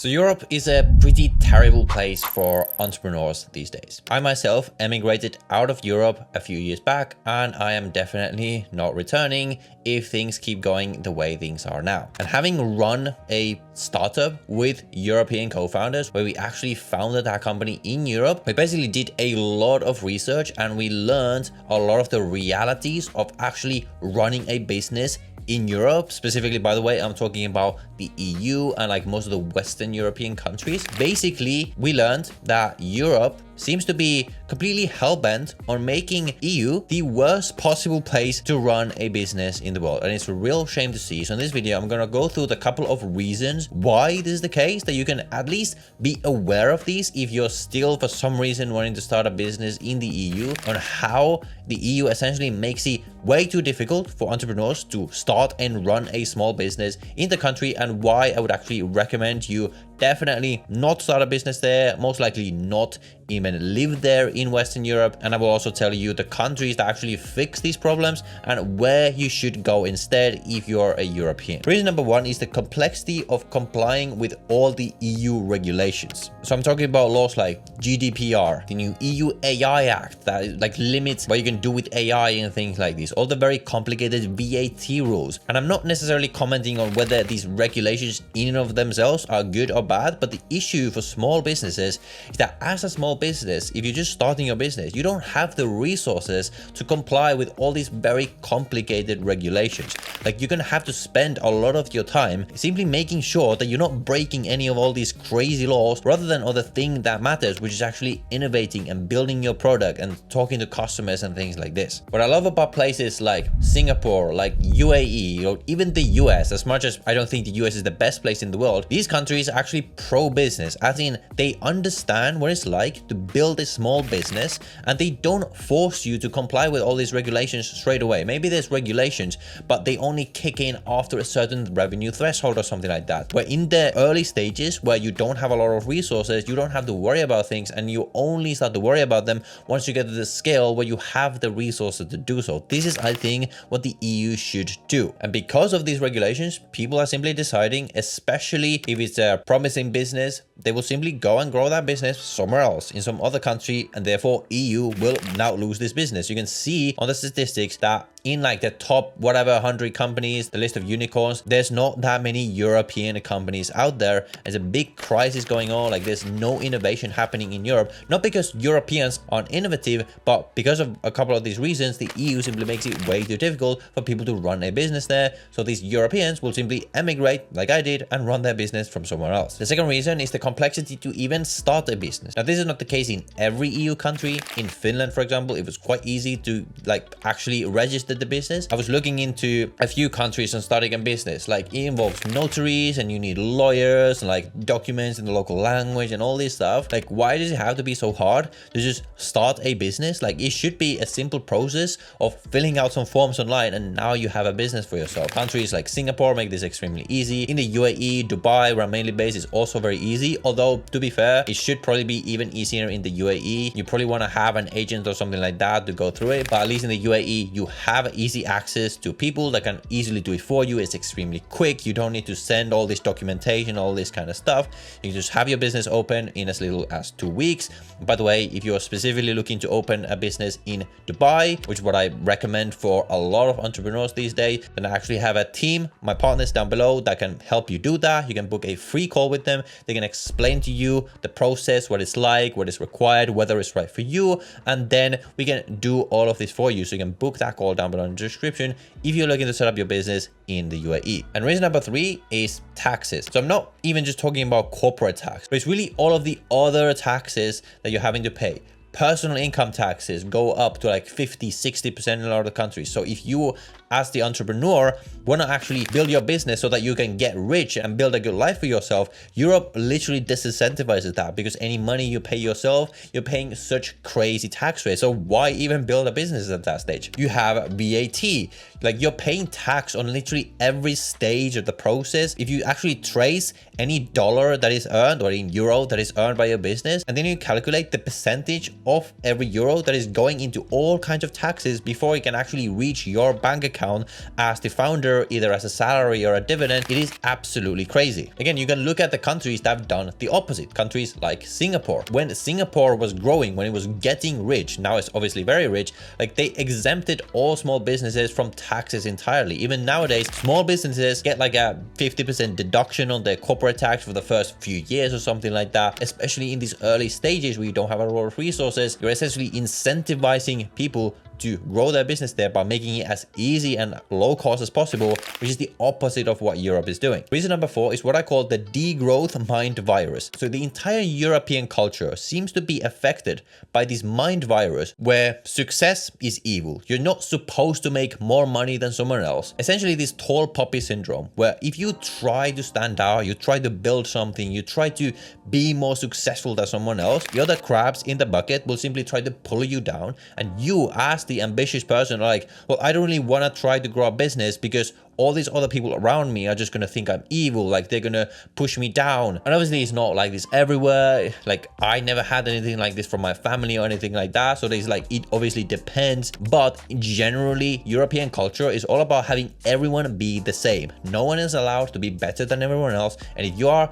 So Europe is a pretty terrible place for entrepreneurs these days. I myself emigrated out of Europe a few years back, and I am definitely not returning if things keep going the way things are now. And having run a startup with European co-founders where we actually founded our company in Europe, we basically did a lot of research and we learned a lot of the realities of actually running a business in Europe. Specifically, by the way, I'm talking about the EU and like most of the Western European countries. Basically, we learned that Europe seems to be completely hell-bent on making EU the worst possible place to run a business in the world. And it's a real shame to see. So in this video, I'm going to go through the couple of reasons why this is the case, that you can at least be aware of these if you're still for some reason wanting to start a business in the EU, on how the EU essentially makes it way too difficult for entrepreneurs to start and run a small business in the country, and why I would actually recommend you definitely not start a business there, most likely not even live there in Western Europe. And I will also tell you the countries that actually fix these problems and where you should go instead if you're a European. Reason number one is the complexity of complying with all the EU regulations. So I'm talking about laws like GDPR, the new EU AI Act that like limits what you can do with AI and things like this, all the very complicated VAT rules. And I'm not necessarily commenting on whether these regulations in and of themselves are good or bad, but the issue for small businesses is that as a small business, if you're just starting your business, you don't have the resources to comply with all these very complicated regulations. Like, you're gonna have to spend a lot of your time simply making sure that you're not breaking any of all these crazy laws, rather than other thing that matters, which is actually innovating and building your product and talking to customers and things like this. What I love about places like Singapore, like UAE, or even the US, as much as I don't think the US is the best place in the world, these countries are actually pro-business, as in they understand what it's like to build a small business, and they don't force you to comply with all these regulations straight away. Maybe there's regulations, but they only kick in after a certain revenue threshold or something like that. Where in the early stages, where you don't have a lot of resources, you don't have to worry about things, and you only start to worry about them once you get to the scale where you have the resources to do so. This is, I think, what the EU should do. And because of these regulations, people are simply deciding, especially if it's a promising business, they will simply go and grow that business somewhere else in some other country, and therefore EU will now lose this business. You can see on the statistics that in like the top whatever 100 companies, the list of unicorns, there's not that many European companies out there. There's a big crisis going on. Like, there's no innovation happening in Europe, not because Europeans aren't innovative, but because of a couple of these reasons. The EU simply makes it way too difficult for people to run a business there, so these Europeans will simply emigrate like I did and run their business from somewhere else. The second reason is the complexity to even start a business. Now, this is not the case in every EU country. In Finland, for example, it was quite easy to like actually register the business. I was looking into a few countries on starting a business. Like, it involves notaries, and you need lawyers and like documents in the local language and all this stuff. Like, why does it have to be so hard to just start a business? Like, it should be a simple process of filling out some forms online, and now you have a business for yourself. Countries like Singapore make this extremely easy. In the UAE, Dubai, where I'm mainly based, is also very easy. Although, to be fair, it should probably be even easier in the UAE. You probably want to have an agent or something like that to go through it. But at least in the UAE, you have easy access to people that can easily do it for you. It's extremely quick. You don't need to send all this documentation, all this kind of stuff. You can just have your business open in as little as 2 weeks. By the way, if you're specifically looking to open a business in Dubai, which is what I recommend for a lot of entrepreneurs these days, then I actually have a team, my partners down below, that can help you do that. You can book a free call with them. They can explain to you the process, what it's like, what is required, whether it's right for you, and then we can do all of this for you. So you can book that call down below in the description if you're looking to set up your business in the UAE. And reason number three is taxes. So I'm not even just talking about corporate tax, but it's really all of the other taxes that you're having to pay. Personal income taxes go up to like 50-60% in a lot of countries. So if you, as the entrepreneur, want to actually build your business so that you can get rich and build a good life for yourself, Europe literally disincentivizes that, because any money you pay yourself, you're paying such crazy tax rates. So why even build a business at that stage? You have VAT. Like, you're paying tax on literally every stage of the process. If you actually trace any dollar that is earned, or in euro that is earned by your business, and then you calculate the percentage of every euro that is going into all kinds of taxes before it can actually reach your bank account, account as the founder, either as a salary or a dividend, it is absolutely crazy. Again, you can look at the countries that have done the opposite. Countries like Singapore. When Singapore was growing, when it was getting rich, now it's obviously very rich, like they exempted all small businesses from taxes entirely. Even nowadays, small businesses get like a 50% deduction on their corporate tax for the first few years or something like that. Especially in these early stages where you don't have a lot of resources, you're essentially incentivizing people to grow their business there by making it as easy and low cost as possible, which is the opposite of what Europe is doing. Reason number 4 is what I call the degrowth mind virus. So the entire European culture seems to be affected by this mind virus where success is evil. You're not supposed to make more money than someone else. Essentially this tall poppy syndrome, where if you try to stand out, you try to build something, you try to be more successful than someone else, the other crabs in the bucket will simply try to pull you down, and you as the ambitious person are like, well, I don't really want to try to grow a business because all these other people around me are just going to think I'm evil, like they're going to push me down. And obviously it's not like this everywhere. Like I never had anything like this from my family or anything like that. So there's like, it obviously depends, but generally European culture is all about having everyone be the same. No one is allowed to be better than everyone else. And if you are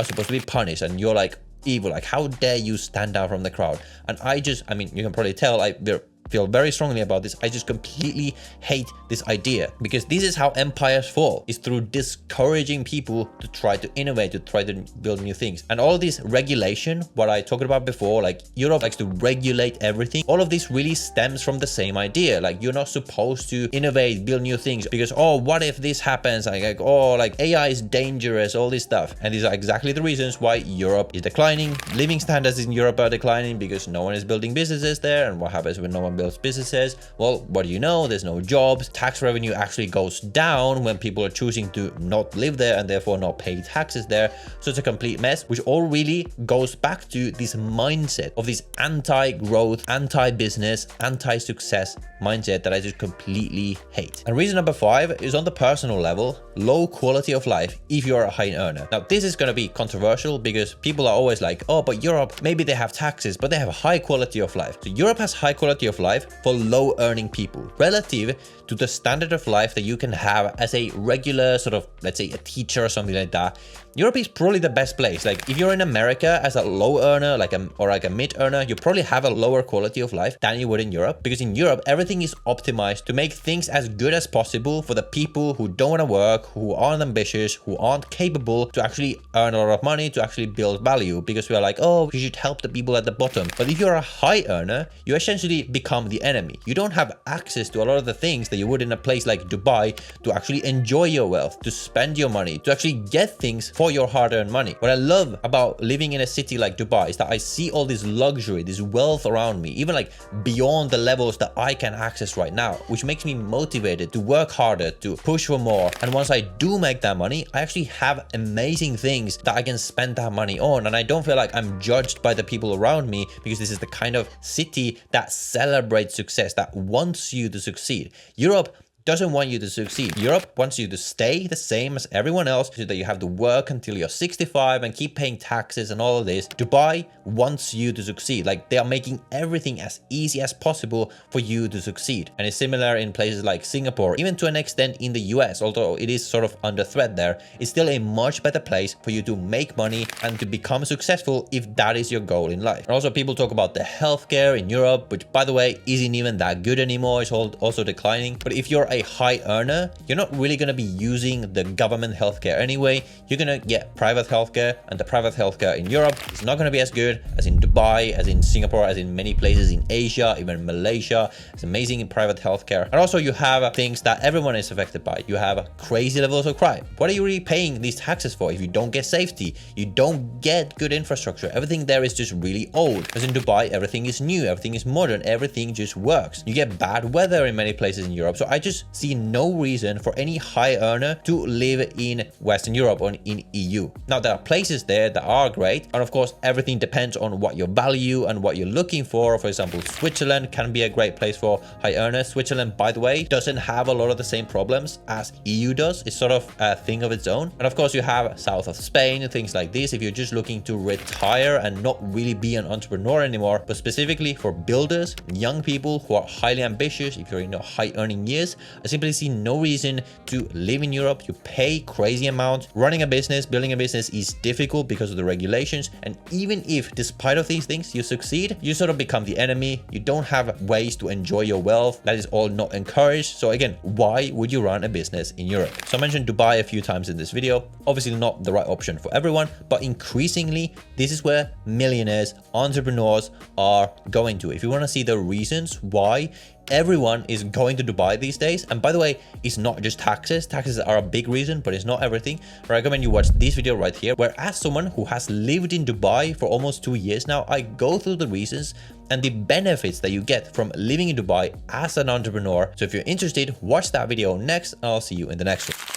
supposed to be punished, and you're like evil, like how dare you stand out from the crowd. And I mean, you can probably tell they're feel very strongly about this. I just completely hate this idea, because this is how empires fall, is through discouraging people to try to innovate, to try to build new things. And all this regulation, what I talked about before, like Europe likes to regulate everything. All of this really stems from the same idea. Like you're not supposed to innovate, build new things because, oh, what if this happens? Like, oh, like AI is dangerous, all this stuff. And these are exactly the reasons why Europe is declining. Living standards in Europe are declining because no one is building businesses there. And what happens when no one builds businesses? Well, what do you know? There's no jobs. Tax revenue actually goes down when people are choosing to not live there and therefore not pay taxes there. So it's a complete mess, which all really goes back to this mindset of this anti-growth, anti-business, anti-success mindset that I just completely hate. And reason number 5 is on the personal level, low quality of life if you're a high earner. Now, this is going to be controversial because people are always like, oh, but Europe, maybe they have taxes, but they have a high quality of life. So Europe has high quality of life for low earning people relative to the standard of life that you can have as a regular sort of, let's say, a teacher or something like that. Europe is probably the best place. Like if you're in America as a low earner, or like a mid earner, you probably have a lower quality of life than you would in Europe, because in Europe, everything is optimized to make things as good as possible for the people who don't want to work, who aren't ambitious, who aren't capable to actually earn a lot of money, to actually build value, because we are like, oh, we should help the people at the bottom. But if you're a high earner, you essentially become the enemy. You don't have access to a lot of the things that you would in a place like Dubai to actually enjoy your wealth, to spend your money, to actually get things for your hard-earned money. What I love about living in a city like Dubai is that I see all this luxury, this wealth around me, even like beyond the levels that I can access right now, which makes me motivated to work harder, to push for more. And once I do make that money, I actually have amazing things that I can spend that money on. And I don't feel like I'm judged by the people around me, because this is the kind of city that celebrates success, that wants you to succeed. Europe doesn't want you to succeed. Europe wants you to stay the same as everyone else, so that you have to work until you're 65 and keep paying taxes and all of this. Dubai wants you to succeed. Like they are making everything as easy as possible for you to succeed. And it's similar in places like Singapore, even to an extent in the US, although it is sort of under threat there. It's still a much better place for you to make money and to become successful if that is your goal in life. And also people talk about the healthcare in Europe, which by the way, isn't even that good anymore. It's also declining. But if you're a high earner, you're not really going to be using the government healthcare anyway. You're going to get private healthcare, and the private healthcare in Europe is not going to be as good as in Dubai, as in Singapore, as in many places in Asia, even Malaysia. It's amazing in private healthcare. And also you have things that everyone is affected by. You have crazy levels of crime. What are you really paying these taxes for if you don't get safety? You don't get good infrastructure. Everything there is just really old. As in Dubai, everything is new, everything is modern, everything just works. You get bad weather in many places in Europe. So I just see no reason for any high earner to live in Western Europe or in EU. Now, there are places there that are great, and of course everything depends on what you're your value and what you're looking for. For example, Switzerland can be a great place for high earners. Switzerland, by the way, doesn't have a lot of the same problems as EU does. It's sort of a thing of its own. And of course, you have south of Spain and things like this if you're just looking to retire and not really be an entrepreneur anymore. But specifically for builders, young people who are highly ambitious, if you're in your high earning years, I simply see no reason to live in Europe. You pay crazy amount. Running a business, building a business is difficult because of the regulations. And even if, despite of these things, you succeed, you sort of become the enemy. You don't have ways to enjoy your wealth. That is all not encouraged. So again, why would you run a business in Europe? So I mentioned Dubai a few times in this video. Obviously not the right option for everyone, but increasingly, this is where millionaires, entrepreneurs are going to. If you want to see the reasons why everyone is going to Dubai these days, and by the way, it's not just taxes. Taxes are a big reason, but it's not everything. I recommend you watch this video right here, where as someone who has lived in Dubai for almost 2 years now, I go through the reasons and the benefits that you get from living in Dubai as an entrepreneur. So if you're interested, watch that video next, and I'll see you in the next one.